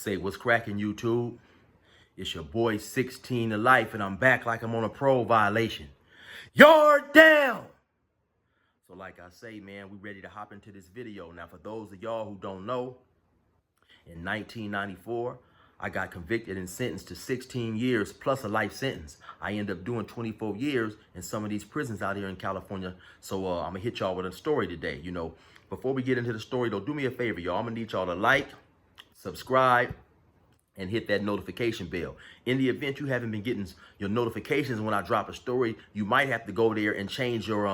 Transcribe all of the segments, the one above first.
Say what's cracking, YouTube? It's your boy 16 to life, and I'm back like I'm on a parole violation. Yard down! So like I say, man, we ready to hop into this video. Now, for those of y'all who don't know, in 1994, I got convicted and sentenced to 16 years plus a life sentence. I ended up doing 24 years in some of these prisons out here in California. So I'm gonna hit y'all with a story today. Before we get into the story though, do me a favor, y'all. I'm gonna need y'all to like, subscribe, and hit that notification bell. In the event you haven't been getting your notifications when I drop a story, you might have to go there and change your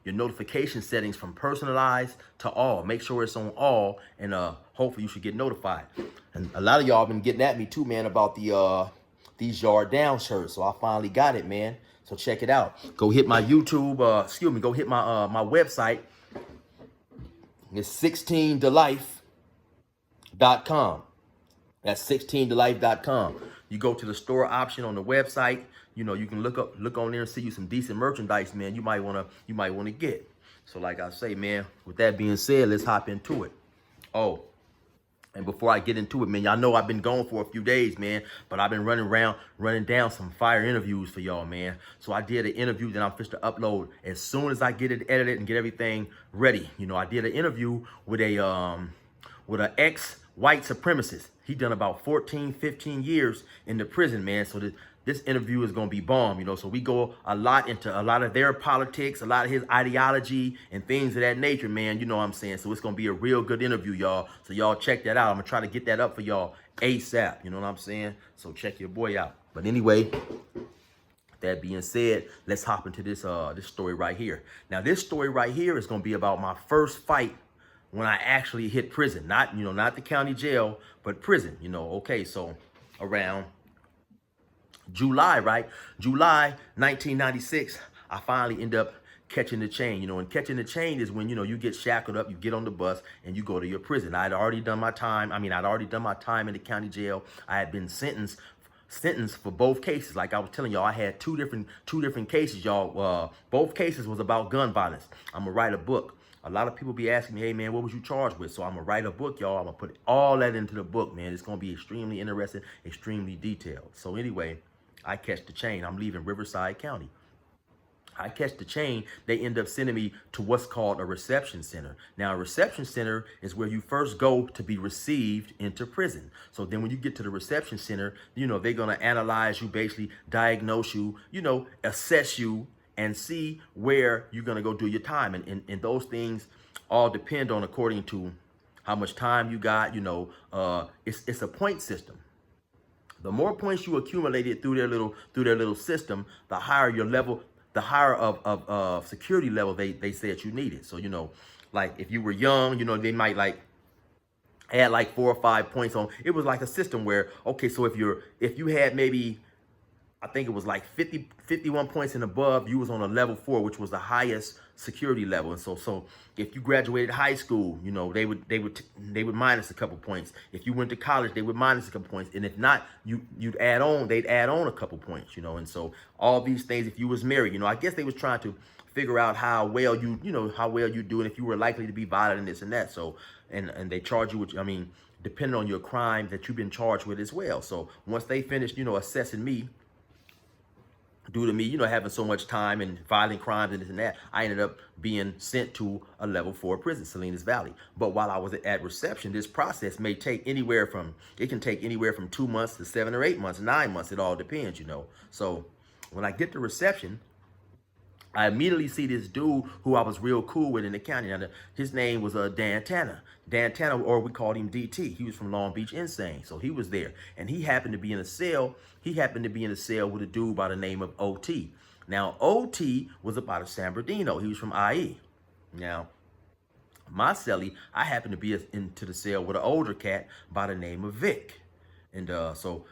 notification settings from personalized to all. Make sure it's on all, and hopefully you should get notified. And a lot of y'all been getting at me too, man, about these Yard Down shirts. So I finally got it, man. So check it out. Go hit my YouTube, go hit my my website. It's 16tolife.com. That's 16tolife.com. You go to the store option on the website. You can look on there and see you some decent merchandise, man. You might wanna get. So like I say, man, with that being said, let's hop into it. Oh, and before I get into it, man, y'all know I've been gone for a few days, man, but I've been running down some fire interviews for y'all, man. So I did an interview that I'm supposed to upload as soon as I get it edited and get everything ready. I did an interview with an ex-white supremacist. He done about 14, 15 years in the prison, man. So this interview is going to be bomb, So we go a lot into a lot of their politics, a lot of his ideology and things of that nature, man. You know what I'm saying? So it's going to be a real good interview, y'all. So y'all check that out. I'm going to try to get that up for y'all ASAP. You know what I'm saying? So check your boy out. But anyway, that being said, let's hop into this story right here. Now, this story right here is going to be about my first fight when I actually hit prison. Not the county jail, but prison. Okay, so around July 1996, I finally end up catching the chain. And catching the chain is when, you get shackled up, you get on the bus, and you go to your prison. I'd already done my time. I'd already done my time in the county jail. I had been sentenced for both cases. Like I was telling y'all, I had two different cases, y'all. Both cases was about gun violence. I'm gonna write a book. A lot of people be asking me, hey man, what was you charged with? So I'm gonna write a book, y'all. I'm gonna put all that into the book, man. It's gonna be extremely interesting, extremely detailed. So anyway, I catch the chain. I'm leaving Riverside County. I catch the chain. They end up sending me to what's called a reception center. Now, a reception center is where you first go to be received into prison. So then when you get to the reception center, they're going to analyze you, basically diagnose you, assess you, and see where you're going to go do your time. And those things all depend on according to how much time you got. It's a point system. The more points you accumulated through their little system, the higher your level, the higher of security level they said you needed. So like if you were young, they might add like 4 or 5 points on. It was like a system where, okay, so if you had maybe, I think it was like 51 points and above, you was on a level 4, which was the highest security level. And so if you graduated high school, they would minus a couple points. If you went to college, they would minus a couple points. And if not, they'd add on a couple points, And so all these things, if you was married, I guess they was trying to figure out how well you do, and if you were likely to be violent and this and that. So, and they charge you with, depending on your crime that you've been charged with as well. So once they finished, assessing me, due to me, having so much time and violent crimes and this and that, I ended up being sent to a level 4 prison, Salinas Valley. But while I was at reception, this process may take anywhere from 2 months to 7 or 8 months, 9 months. It all depends, So when I get to reception, I immediately see this dude who I was real cool with in the county. Now, his name was Dan Tanner. Dan Tanner, or we called him DT. He was from Long Beach Insane. So he was there. And he happened to be in a cell. He happened to be in a cell with a dude by the name of OT. Now, OT was up out of San Bernardino. He was from IE. Now, my cellie, I happened to be into the cell with an older cat by the name of Vic. And so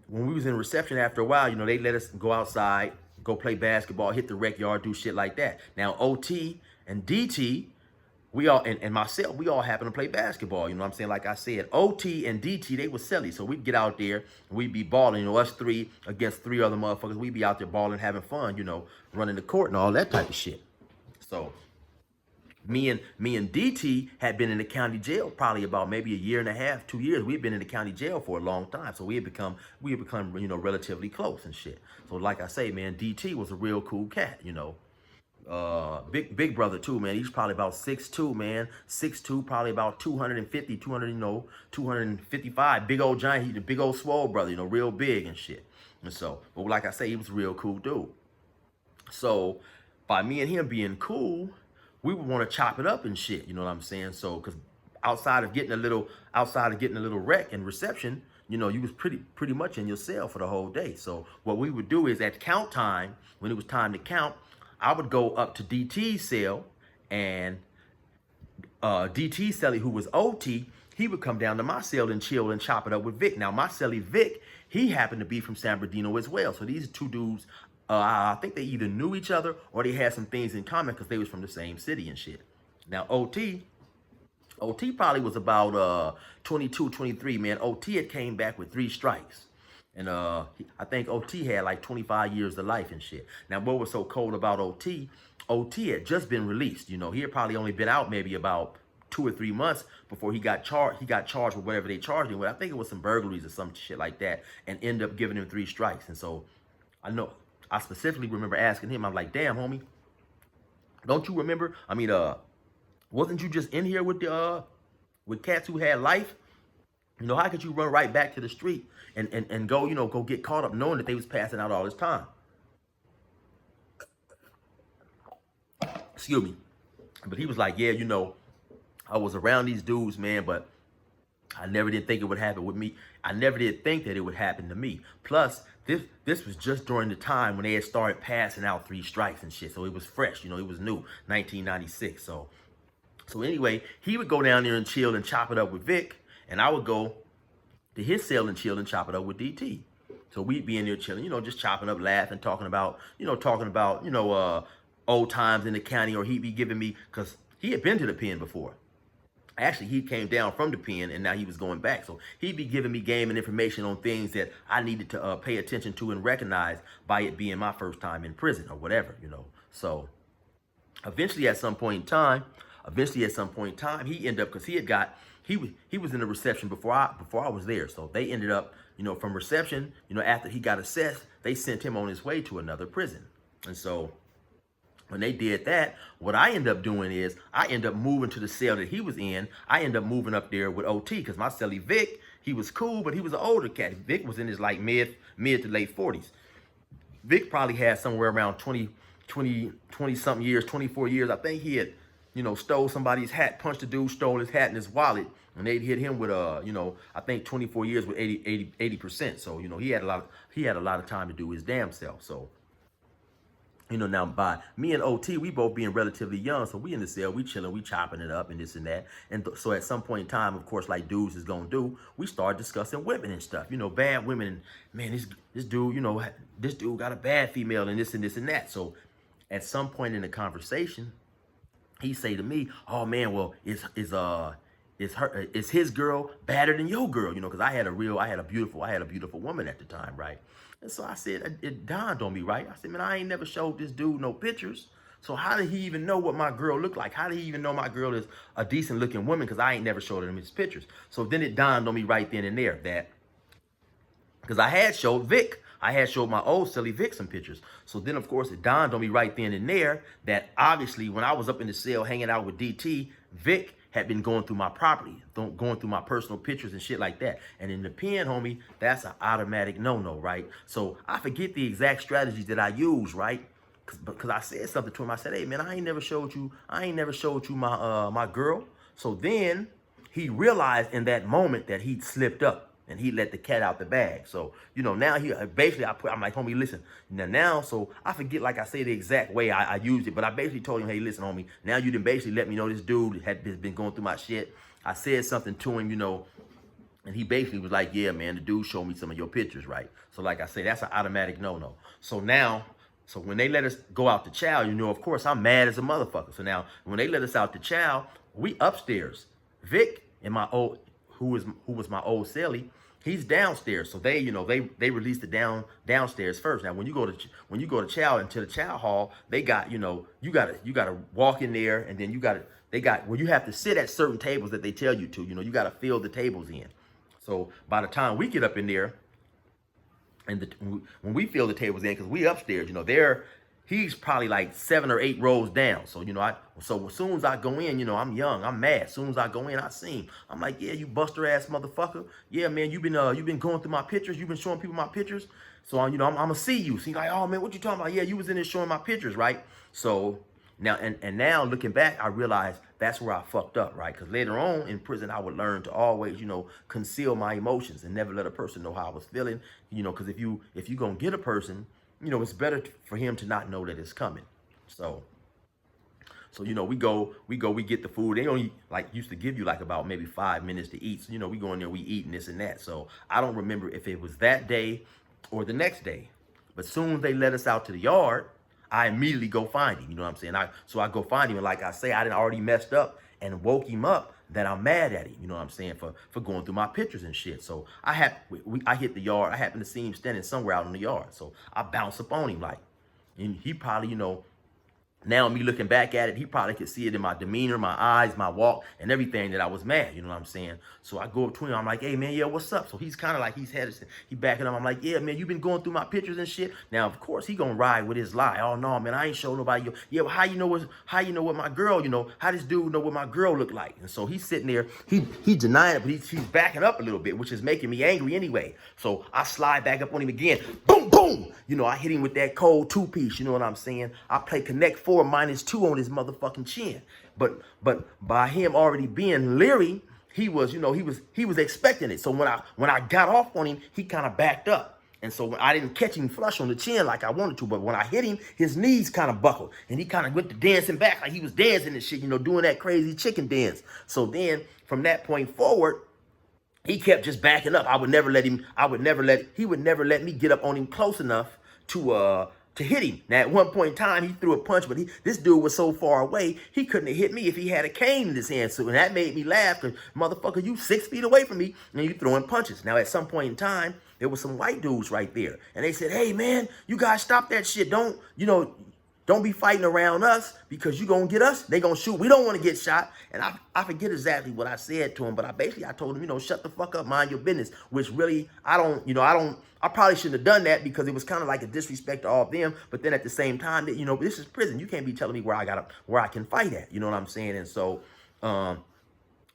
when we was in reception, after a while, they let us go outside, go play basketball, hit the rec yard, do shit like that. Now, OT and DT, we all, and myself, we all happen to play basketball. You know what I'm saying? Like I said, OT and DT, they were silly. So we'd get out there and we'd be balling, us 3 against 3 other motherfuckers. We'd be out there balling, having fun, running the court and all that type of shit. So Me and DT had been in the county jail probably about maybe a year and a half, 2 years. We had been in the county jail for a long time, so we had become relatively close and shit. So like I say, man, DT was a real cool cat, big brother too, man. He's probably about 6'2", man. 6'2", probably about 250, 200, 255. Big old giant. He's a big old swole brother, real big and shit. And so, but like I say, he was a real cool dude. So by me and him being cool, we would want to chop it up and shit. You know what I'm saying? So, because outside of getting a little wreck and reception, you was pretty much in your cell for the whole day. So what we would do is at count time, when it was time to count, I would go up to DT's cell, and DT celly, who was OT, he would come down to my cell and chill and chop it up with Vic. Now, my celly Vic, he happened to be from San Bernardino as well. So these two dudes, I think they either knew each other or they had some things in common because they was from the same city and shit. Now, OT probably was about 22, 23, man. OT had came back with 3 strikes. And I think OT had like 25 years to life and shit. Now, what was so cold about OT? OT had just been released. He had probably only been out maybe about 2 or 3 months before he got charged. He got charged with whatever they charged him with. I think it was some burglaries or some shit like that, and ended up giving him 3 strikes. And so I specifically remember asking him, I'm like, damn, homie, don't you remember? I mean, wasn't you just in here with cats who had life? How could you run right back to the street and go get caught up knowing that they was passing out all this time? Excuse me. But he was like, yeah, I was around these dudes, man, but I never did think it would happen with me. I never did think that it would happen to me. Plus, this was just during the time when they had started passing out 3 strikes and shit. So it was fresh, it was new, 1996. So anyway, he would go down there and chill and chop it up with Vic, and I would go to his cell and chill and chop it up with DT. So we'd be in there chilling, just chopping up, laughing, talking about old times in the county, or he'd be giving me, because he had been to the pen before. Actually, he came down from the pen, and now he was going back. So he'd be giving me game and information on things that I needed to pay attention to and recognize by it being my first time in prison or whatever, So eventually at some point in time, he ended up, because he was in the reception before I was there. So they ended up, from reception, after he got assessed, they sent him on his way to another prison. And so when they did that, what I ended up doing is I ended up moving to the cell that he was in. I ended up moving up there with OT, because my celly Vic, he was cool, but he was an older cat. Vic was in his like mid to late 40s. Vic probably had somewhere around 20 something years, 24 years. I think he had, stole somebody's hat, punched a dude, stole his hat and his wallet, and they'd hit him with I think 24 years with 80%. So, he had a lot of time to do his damn self. So, now by me and OT, we both being relatively young, so we in the cell, we chilling, we chopping it up and this and that. And so at some point in time, of course, like dudes is gonna do, we start discussing women and stuff, bad women. And man, this dude, this dude got a bad female and this and this and that. So at some point in the conversation, he say to me, "Oh man, well, is his girl better than your girl?" Because I had a beautiful woman at the time, right? And so I said, it dawned on me, right? I said, man, I ain't never showed this dude no pictures. So how did he even know what my girl looked like? How did he even know my girl is a decent looking woman? Because I ain't never showed him his pictures. So then it dawned on me right then and there that, because I had showed my old silly Vic some pictures. So then, of course, it dawned on me right then and there that obviously when I was up in the cell hanging out with DT, Vic had been going through my property, going through my personal pictures and shit like that. And in the pen, homie, that's an automatic no-no, right? So I forget the exact strategies that I use, right? Because I said something to him. I said, hey, man, I ain't never showed you my girl. So then he realized in that moment that he'd slipped up and he let the cat out the bag. So, now I'm like, homie, listen, now, so I forget, like I say the exact way I used it, but I basically told him, hey, listen, homie, now you done basically let me know this dude had been going through my shit. I said something to him, and he basically was like, yeah, man, the dude showed me some of your pictures, right? So like I say, that's an automatic no-no. So when they let us go out to chow, of course, I'm mad as a motherfucker. So now when they let us out to chow, we upstairs, Vic and who was my old cellie, he's downstairs. So they, they released the downstairs first. Now when you go to chow into the chow hall, they got, you gotta walk in there, and then you have to sit at certain tables that they tell you to. You gotta fill the tables in. So by the time we get up in there, and when we fill the tables in, because we upstairs, he's probably like 7 or 8 rows down. So so as soon as I go in, I'm young, I'm mad. As soon as I go in, I see him. I'm like, yeah, you buster ass motherfucker. Yeah, man, you've been going through my pictures. You've been showing people my pictures. So I'm gonna see you. So he's like, oh man, what you talking about? Yeah, you was in there showing my pictures, right? So now and now looking back, I realized that's where I fucked up, right? Because later on in prison, I would learn to always, conceal my emotions and never let a person know how I was feeling. Because if you gonna get a person, it's better for him to not know that it's coming. So we get the food. They only used to give you about maybe 5 minutes to eat. So, we go in there, we eat and this and that. So I don't remember if it was that day or the next day. But soon as they let us out to the yard, I immediately go find him. You know what I'm saying? So I go find him, and like I say, I done already messed up and woke him up that I'm mad at him. You know what I'm saying? For going through my pictures and shit. So I hit the yard. I happened to see him standing somewhere out in the yard. So I bounce up on him and he probably, now me looking back at it, he probably could see it in my demeanor, my eyes, my walk, and everything that I was mad. You know what I'm saying? So I go up to him. I'm like, hey, man, yeah, what's up? So he's kind of like, he's hesitant. He backing up. I'm like, yeah, man, you been going through my pictures and shit. Now, of course, he gonna ride with his lie. Oh, no, man, I ain't showing nobody. Yeah, well, how you know what my girl, how this dude know what my girl look like? And so he's sitting there. He denying it, but he's backing up a little bit, which is making me angry anyway. So I slide back up on him again. Boom, boom. I hit him with that cold 2-piece. You know what I'm saying? I play Connect 4 -2 on his motherfucking chin. But by him already being leery, he was expecting it. So when I got off on him, he kind of backed up. And so I didn't catch him flush on the chin like I wanted to. But when I hit him, his knees kind of buckled. And he kind of went to dancing back like he was dancing and shit, doing that crazy chicken dance. So then from that point forward, he kept just backing up. He would never let me get up on him close enough to hit him. Now, at one point in time, he threw a punch, but this dude was so far away, he couldn't have hit me if he had a cane in his hand. So, and that made me laugh, because, motherfucker, you 6 feet away from me, and you throwing punches. Now, at some point in time, there was some white dudes right there, and they said, hey, man, you guys stop that shit. Don't be fighting around us, because you gonna get us. They gonna shoot. We don't want to get shot. And I forget exactly what I said to him, but I told him, shut the fuck up, mind your business. Which really, I probably shouldn't have done that, because it was kind of like a disrespect to all of them. But then at the same time, this is prison. You can't be telling me where I can fight at. You know what I'm saying? And so,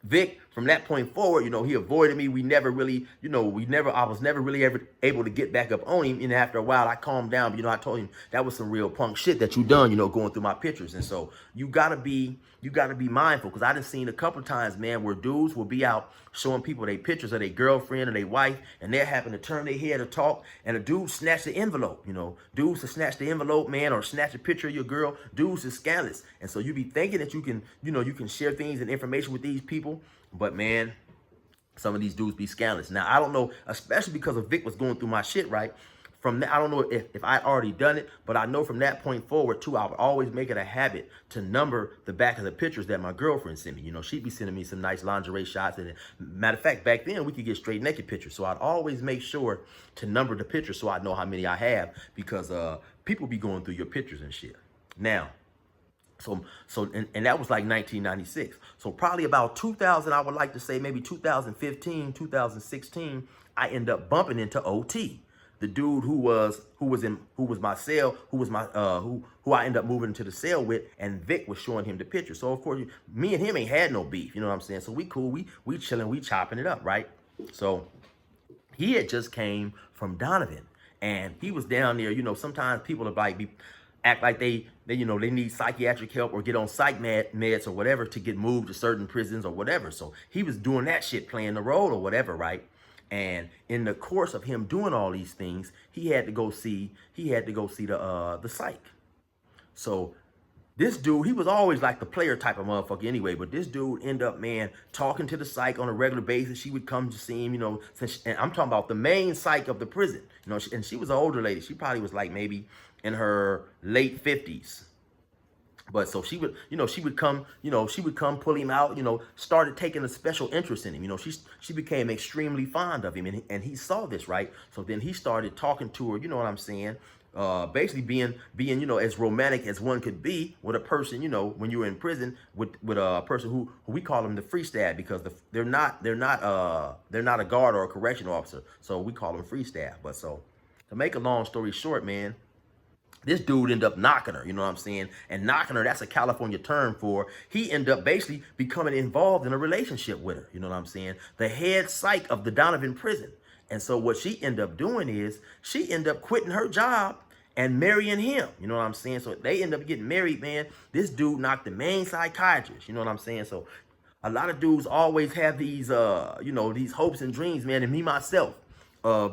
Vic, from that point forward, he avoided me. We never really, I was never really ever able to get back up on him. And after a while, I calmed down. But, I told him that was some real punk shit that you done, going through my pictures. And so you gotta be mindful, because I done seen a couple of times, man, where dudes will be out showing people their pictures of their girlfriend or their wife, and they happen to turn their head to talk, and a dude snatch the envelope. Dudes to snatch the envelope, man, or snatch a picture of your girl. Dudes is scandalous. And so you be thinking that you can, you can share things and information with these people. But man, some of these dudes be scandalous. Now, I don't know, especially because of Vic was going through my shit, right? From that, I don't know if I'd already done it, but I know from that point forward, too, I would always make it a habit to number the back of the pictures that my girlfriend sent me. She'd be sending me some nice lingerie shots. And matter of fact, back then, we could get straight naked pictures. So I'd always make sure to number the pictures so I know how many I have, because people be going through your pictures and shit. Now, and that was like 1996. So probably about 2000, I would like to say maybe 2015, 2016, I end up bumping into OT, the dude who was my cell, who I ended up moving into the cell with, and Vic was showing him the picture. So of course, me and him ain't had no beef, you know what I'm saying? So we cool, we chilling, we chopping it up, right? So he had just came from Donovan, and he was down there. Sometimes people are act like they need psychiatric help or get on psych meds or whatever to get moved to certain prisons or whatever. So he was doing that shit, playing the role or whatever, right? And in the course of him doing all these things, he had to go see the psych. So this dude, he was always like the player type of motherfucker anyway, but this dude ended up, man, talking to the psych on a regular basis. She would come to see him, and I'm talking about the main psych of the prison, and she was an older lady. She probably was like maybe in her late 50s. But so she would, she would come, she would come pull him out, started taking a special interest in him. She became extremely fond of him, and he saw this, right? So then he started talking to her, you know what I'm saying? Basically being, as romantic as one could be with a person, when you're in prison with a person who we call them the free staff, because they're not a guard or a correctional officer. So we call them free staff. But so to make a long story short, man, this dude ended up knocking her, you know what I'm saying? And knocking her, that's a California term for, he ended up basically becoming involved in a relationship with her, you know what I'm saying? The head psych of the Donovan prison. And so what she ended up doing is she ended up quitting her job and marrying him, you know what I'm saying? So they end up getting married, man. This dude knocked the main psychiatrist, you know what I'm saying? So a lot of dudes always have these, these hopes and dreams, man. And me, myself,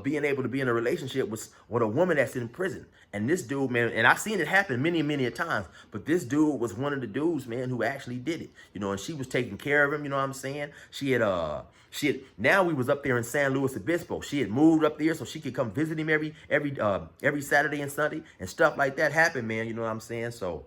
being able to be in a relationship with a woman that's in prison. And this dude, man, and I've seen it happen many, many a times, but this dude was one of the dudes, man, who actually did it, and she was taking care of him, you know what I'm saying? Now we was up there in San Luis Obispo. She had moved up there so she could come visit him every Saturday and Sunday, and stuff like that happened, man, you know what I'm saying? So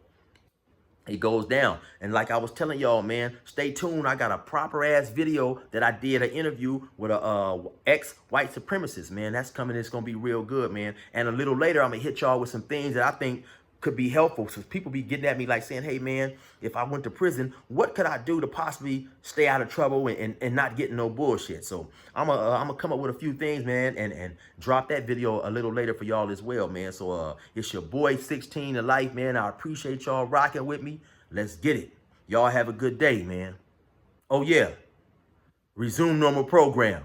it goes down. And like I was telling y'all, man, stay tuned. I got a proper ass video that I did, an interview with a ex-white supremacist, man. That's coming. It's going to be real good, man. And a little later, I'm going to hit y'all with some things that I think could be helpful. So people be getting at me like saying, hey, man, if I went to prison, what could I do to possibly stay out of trouble and not get no bullshit? So I'm gonna come up with a few things, man, and drop that video a little later for y'all as well, man. So it's your boy 16 to life, man. I appreciate y'all rocking with me. Let's get it. Y'all have a good day, man. Oh yeah, resume normal program.